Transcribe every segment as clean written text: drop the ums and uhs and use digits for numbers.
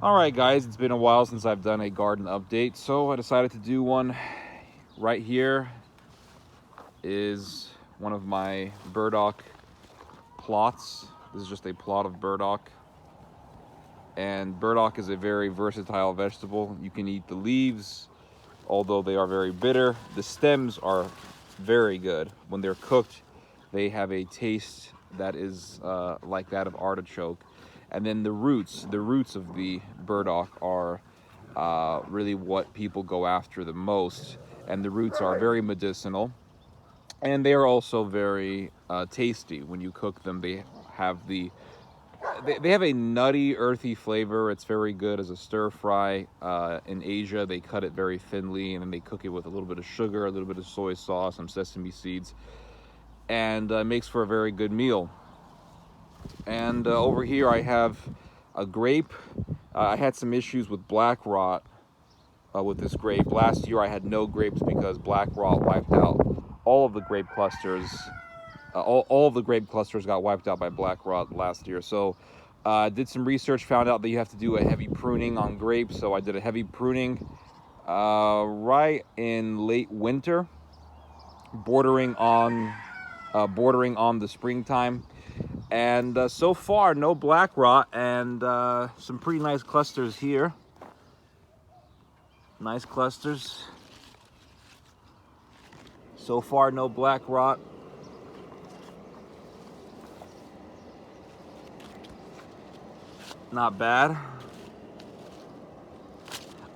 Alright guys, it's been a while since I've done a garden update, so I decided to do one. Right here is one of my burdock plots. This is just a plot of burdock. And burdock is a very versatile vegetable. You can eat the leaves, although they are very bitter. The stems are very good. When they're cooked, they have a taste that is like that of artichoke. And then the roots of the burdock are really what people go after the most. And the roots are very medicinal. And they are also very tasty. When you cook them, they have they have a nutty, earthy flavor. It's very good as a stir fry. In Asia, they cut it very thinly, and then they cook it with a little bit of sugar, a little bit of soy sauce, some sesame seeds, and makes for a very good meal. And over here, I have a grape. I had some issues with black rot with this grape. Last year, I had no grapes because black rot wiped out all of the grape clusters. All of the grape clusters got wiped out by black rot last year. So did some research, found out that you have to do a heavy pruning on grapes. So I did a heavy pruning right in late winter, bordering on the springtime. And so far, no black rot, and some pretty nice clusters here. Nice clusters. So far, no black rot. Not bad.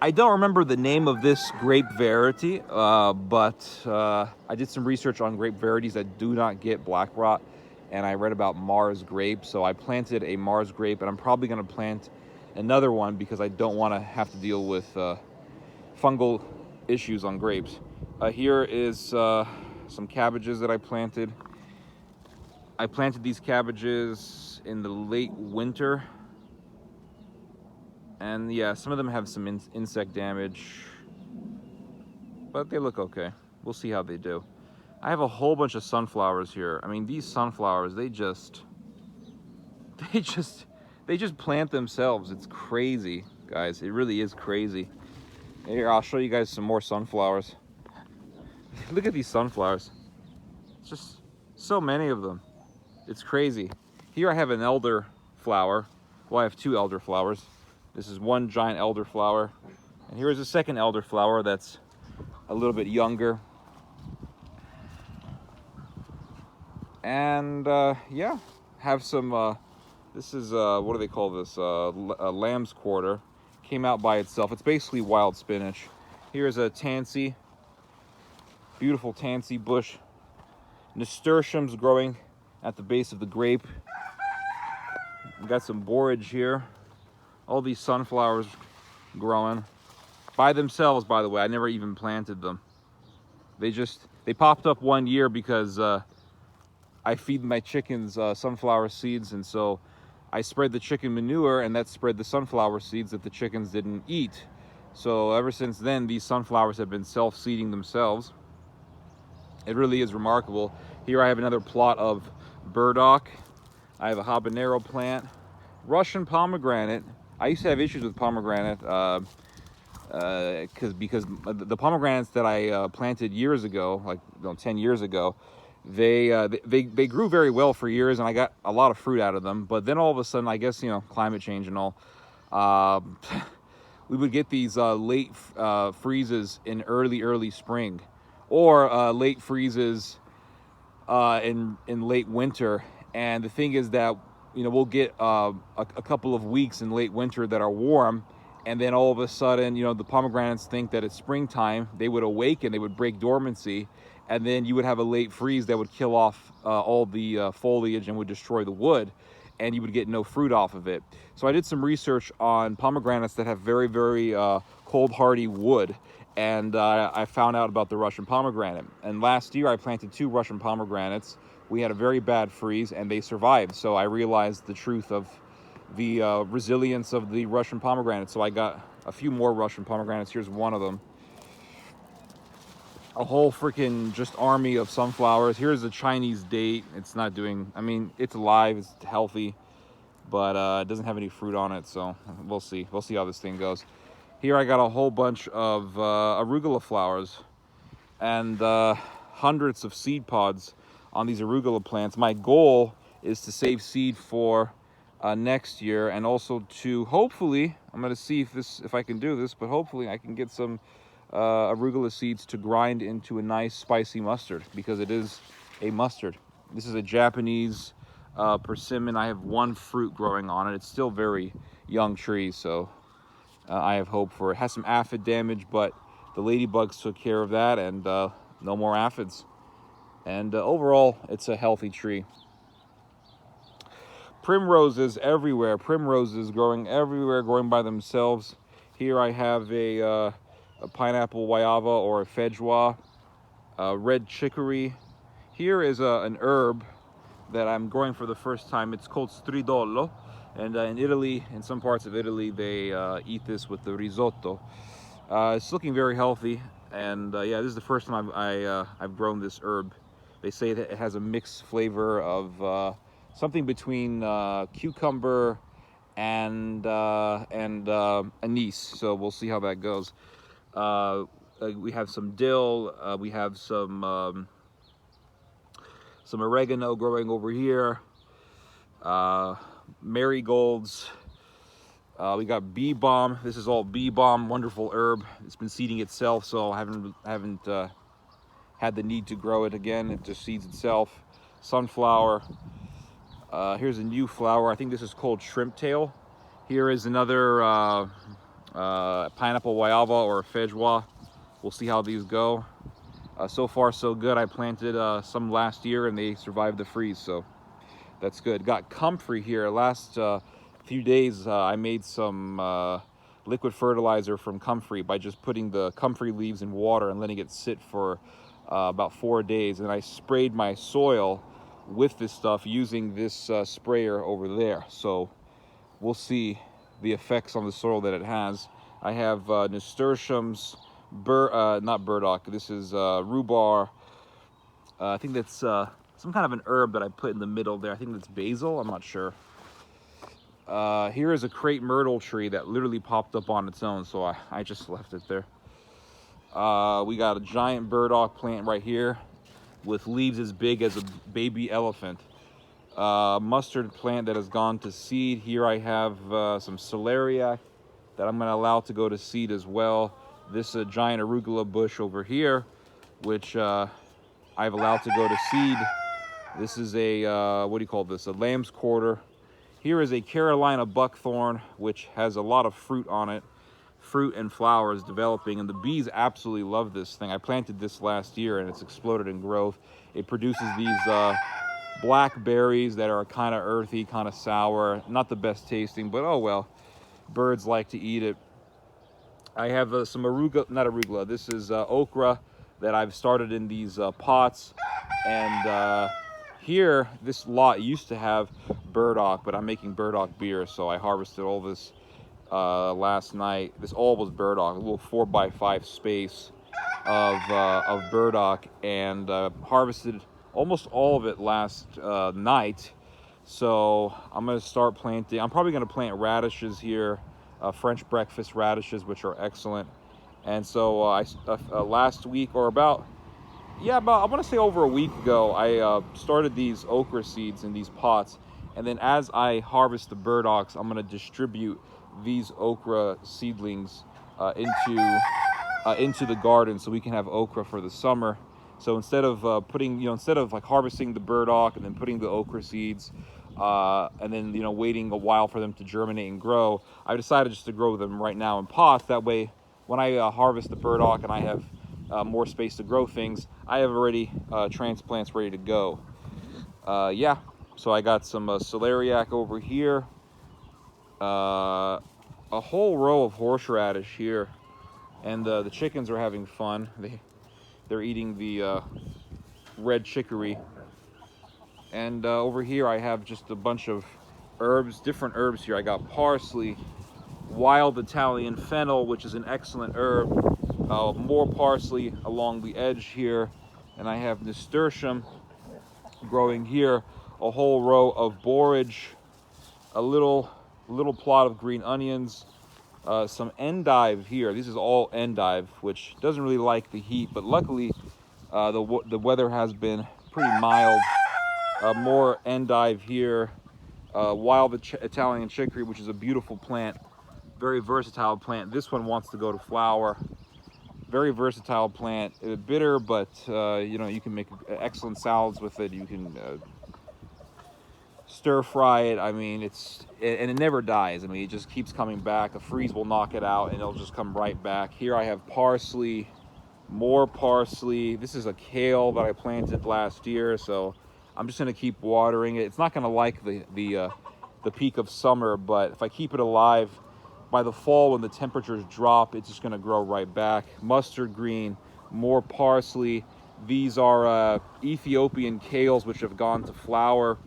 I don't remember the name of this grape variety, but I did some research on grape varieties that do not get black rot, and I read about Mars grape, so I planted a Mars grape, and I'm probably going to plant another one because I don't want to have to deal with fungal issues on grapes. Here is some cabbages that I planted. I planted these cabbages in the late winter. And yeah, some of them have some insect damage, but they look okay. We'll see how they do. I have a whole bunch of sunflowers here. I mean, these sunflowers, they just plant themselves. It's crazy, guys. It really is crazy. Here, I'll show you guys some more sunflowers. Look at these sunflowers. It's just so many of them. It's crazy. Here I have an elder flower. Well, I have two elder flowers. This is one giant elderflower, and here's a second elderflower that's a little bit younger. And yeah, have some. This is what do they call this? A lamb's quarter. Came out by itself. It's basically wild spinach. Here's a tansy, beautiful tansy bush. Nasturtiums growing at the base of the grape. We've got some borage here. All these sunflowers growing by themselves, by the way. I never even planted them. They popped up one year because I feed my chickens sunflower seeds, and so I spread the chicken manure, and that spread the sunflower seeds that the chickens didn't eat. So ever since then, these sunflowers have been self-seeding themselves. It really is remarkable. Here I have another plot of burdock. I have a habanero plant, Russian pomegranate. I used to have issues with pomegranate because the pomegranates that I planted years ago, like 10 years ago, they grew very well for years, and I got a lot of fruit out of them. But then all of a sudden, I guess climate change and all, we would get these late freezes in early spring, or late freezes in late winter. And the thing is that we'll get a couple of weeks in late winter that are warm, and then all of a sudden, the pomegranates think that it's springtime. They would awaken, they would break dormancy, and then you would have a late freeze that would kill off all the foliage and would destroy the wood, and you would get no fruit off of it. So I did some research on pomegranates that have very, very cold, hardy wood, and I found out about the Russian pomegranate. And last year, I planted 2 Russian pomegranates. We had a very bad freeze, and they survived. So I realized the truth of the resilience of the Russian pomegranate. So I got a few more Russian pomegranates. Here's one of them. A whole freaking just army of sunflowers. Here's a Chinese date. It's not doing, I mean, it's alive, it's healthy, but it doesn't have any fruit on it, so we'll see. We'll see how this thing goes. Here I got a whole bunch of arugula flowers and hundreds of seed pods on these arugula plants. My goal is to save seed for next year, and also to hopefully, I'm going to see if I can do this, but hopefully I can get some arugula seeds to grind into a nice spicy mustard, because it is a mustard. This is a Japanese persimmon. I have one fruit growing on it. It's still very young tree, so I have hope for it. It has some aphid damage, but the ladybugs took care of that, and no more aphids. And overall, it's a healthy tree. Primroses everywhere. Primroses growing everywhere, growing by themselves. Here I have a pineapple guayaba, or a feijoa, red chicory. Here is an herb that I'm growing for the first time. It's called stridolo, and in Italy, in some parts of Italy, they eat this with the risotto. It's looking very healthy, and yeah, this is the first time I've grown this herb. They say that it has a mixed flavor of something between cucumber and anise. So we'll see how that goes. We have some dill. We have some oregano growing over here. Marigolds. We got bee balm. This is all bee balm, wonderful herb. It's been seeding itself, so I haven't had the need to grow it again. It just seeds itself. Sunflower. Here's a new flower. I think this is called shrimp tail. Here is another pineapple guayaba, or feijoa. We'll see how these go. So far so good. I planted some last year and they survived the freeze, so that's good. Got comfrey here. Last few days I made some liquid fertilizer from comfrey by just putting the comfrey leaves in water and letting it sit for about 4 days, and I sprayed my soil with this stuff using this sprayer over there. So we'll see the effects on the soil that it has. I have nasturtiums, not burdock, this is rhubarb. I think that's some kind of an herb that I put in the middle there. I think that's basil, I'm not sure. Here is a crepe myrtle tree that literally popped up on its own, so I just left it there. We got a giant burdock plant right here with leaves as big as a baby elephant. Mustard plant that has gone to seed. Here I have some celeriac that I'm going to allow to go to seed as well. This giant arugula bush over here, which I've allowed to go to seed. This is a, what do you call this? A lamb's quarter. Here is a Carolina buckthorn, which has a lot of fruit on it. Fruit and flowers developing, and the bees absolutely love this thing. I planted this last year and it's exploded in growth. It produces these black berries that are kind of earthy, kind of sour, not the best tasting, but oh well, birds like to eat it. I have some arugula, this is okra that I've started in these pots, and here, this lot used to have burdock, but I'm making burdock beer, so I harvested all this last night. This all was burdock, a little 4x5 space of burdock, and harvested almost all of it last night. So I'm going to start planting. I'm probably going to plant radishes here, French breakfast radishes, which are excellent. And so last week, or about I want to say over a week ago, I started these okra seeds in these pots, and then as I harvest the burdocks, I'm going to distribute these okra seedlings into the garden, so we can have okra for the summer. So instead of instead of like harvesting the burdock and then putting the okra seeds and then waiting a while for them to germinate and grow, I decided just to grow them right now in pots. That way, when I harvest the burdock and I have more space to grow things, I have already transplants ready to go. Yeah, so I got some celeriac over here, a whole row of horseradish here, and the chickens are having fun. They're eating the red chicory. And over here I have just a bunch of herbs, different herbs here. I got parsley, wild Italian fennel, which is an excellent herb, more parsley along the edge here, and I have nasturtium growing here, a whole row of borage, a little plot of green onions, some endive here. This is all endive, which doesn't really like the heat, but luckily the weather has been pretty mild. More endive here. Wild Italian chicory, which is a beautiful plant, very versatile plant. This one wants to go to flower. Very versatile plant. It's bitter, but you know, you can make excellent salads with it. You can stir fry it. I mean, and it never dies. I mean, it just keeps coming back. A freeze will knock it out and it'll just come right back. Here I have parsley, more parsley. This is a kale that I planted last year, so I'm just gonna keep watering it. It's not gonna like the peak of summer, but if I keep it alive, by the fall when the temperatures drop, it's just gonna grow right back. Mustard green, more parsley. These are Ethiopian kales, which have gone to flower.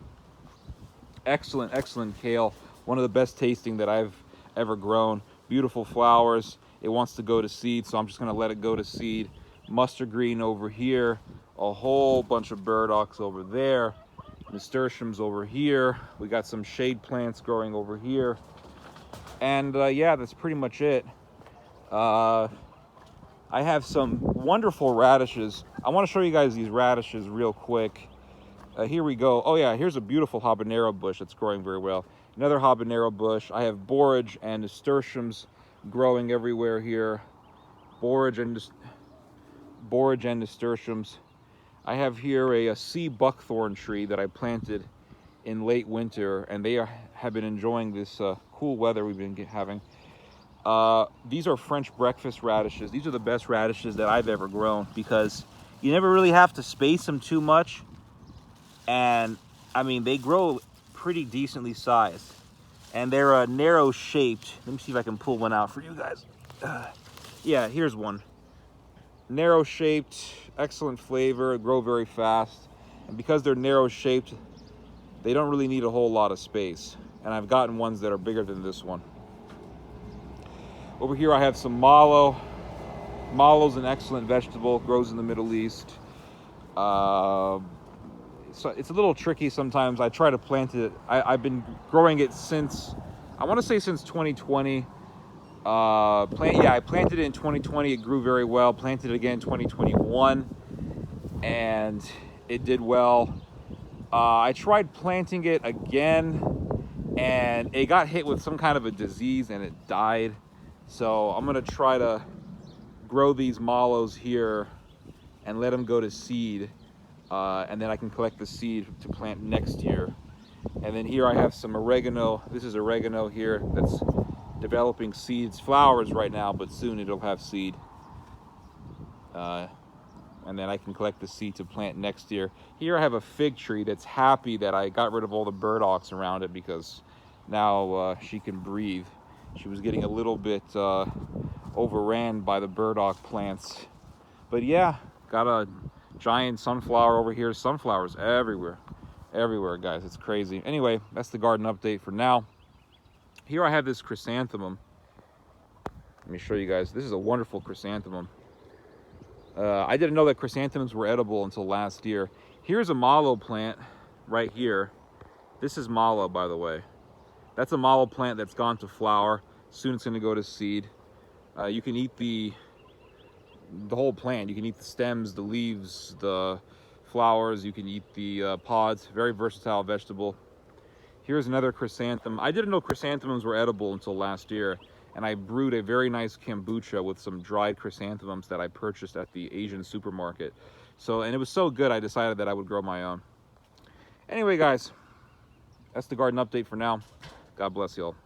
Excellent, excellent kale. One of the best tasting that I've ever grown. Beautiful flowers. It wants to go to seed, so I'm just gonna let it go to seed. Mustard green over here. A whole bunch of burdocks over there. Nasturtiums over here. We got some shade plants growing over here. And yeah, that's pretty much it. I have some wonderful radishes. I want to show you guys these radishes real quick. Here we go. Oh yeah, here's a beautiful habanero bush that's growing very well. Another habanero bush. I have borage and nasturtiums growing everywhere here. Borage and nasturtiums. I have here a sea buckthorn tree that I planted in late winter, and they have been enjoying this cool weather we've been having. These are French breakfast radishes. These are the best radishes that I've ever grown because you never really have to space them too much. And I mean, they grow pretty decently sized, and they're narrow shaped. Let me see if I can pull one out for you guys. Yeah, here's one. Narrow shaped, excellent flavor, grow very fast. And because they're narrow shaped, they don't really need a whole lot of space. And I've gotten ones that are bigger than this one. Over here I have some mallow. Mallow's an excellent vegetable, grows in the Middle East. So it's a little tricky sometimes. I try to plant it. I've been growing it since, I want to say since 2020. I planted it in 2020. It grew very well. Planted it again in 2021, and it did well. I tried planting it again, and it got hit with some kind of a disease, and it died. So I'm gonna try to grow these mallows here and let them go to seed, and then I can collect the seed to plant next year. And then here I have some oregano. This is oregano here that's developing seeds, flowers right now, but soon it'll have seed. And then I can collect the seed to plant next year. Here I have a fig tree that's happy that I got rid of all the burdocks around it because now she can breathe. She was getting a little bit overran by the burdock plants. But yeah, got a giant sunflower over here. Sunflowers everywhere. Everywhere, guys. It's crazy. Anyway, that's the garden update for now. Here I have this chrysanthemum. Let me show you guys. This is a wonderful chrysanthemum. I didn't know that chrysanthemums were edible until last year. Here's a mallow plant right here. This is mallow, by the way. That's a mallow plant that's gone to flower. Soon it's going to go to seed. You can eat the whole plant. You can eat the stems, the leaves, the flowers. You can eat the pods. Very versatile vegetable. Here's another chrysanthemum. I didn't know chrysanthemums were edible until last year, and I brewed a very nice kombucha with some dried chrysanthemums that I purchased at the Asian supermarket. And it was so good, I decided that I would grow my own. Anyway, guys, that's the garden update for now. God bless y'all.